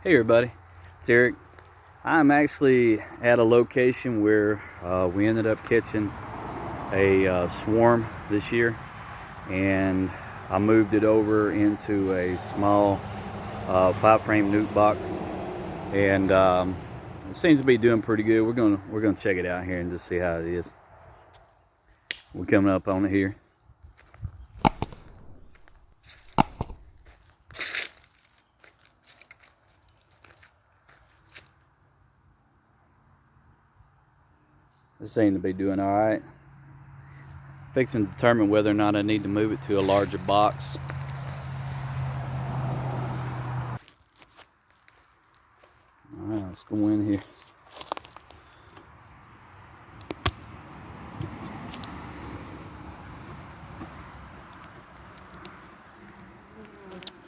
Hey everybody, it's Eric. I'm actually at a location where we ended up catching a swarm this year, and I moved it over into a small 5-frame nuke box, and it seems to be doing pretty good. We're gonna check it out here and just see how it is. We're coming up on it here. It seems to be doing all right. Fixing to determine whether or not I need to move it to a larger box. All right, let's go in here.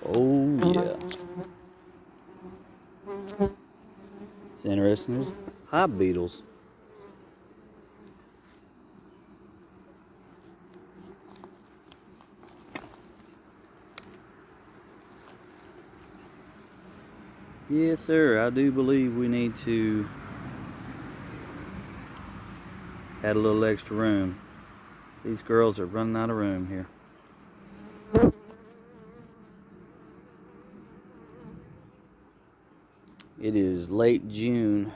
Oh yeah. It's interesting. There's hive beetles. Yes, sir. I do believe we need to add a little extra room. These girls are running out of room here. It is late June.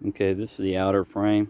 Okay, this is the outer frame.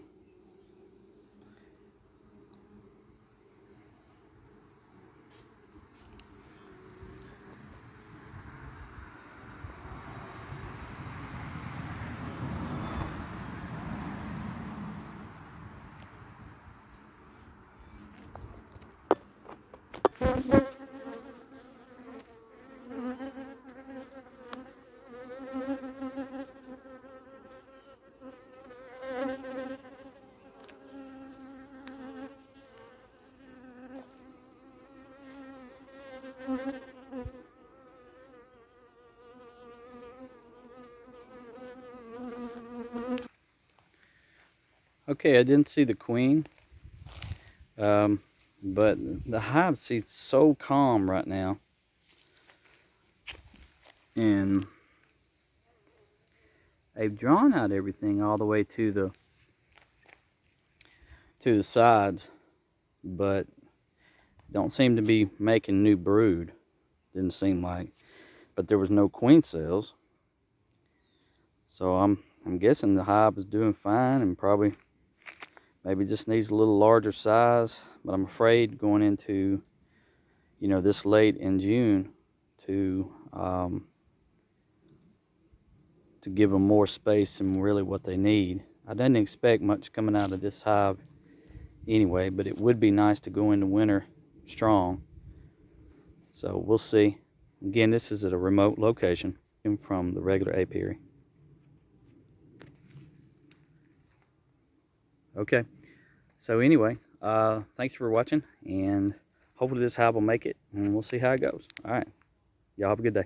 Okay, I didn't see the queen, but the hive seems so calm right now, and they've drawn out everything all the way to the sides, but don't seem to be making new brood. Didn't seem like, but there was no queen cells, so I'm guessing the hive is doing fine and probably maybe just needs a little larger size. But I'm afraid going into, this late in June to give them more space and really what they need. I didn't expect much coming out of this hive anyway, but it would be nice to go into winter strong. So we'll see. Again, this is at a remote location from the regular apiary. Okay, so anyway, thanks for watching, and hopefully this hive will make it, and we'll see how it goes. All right, y'all have a good day.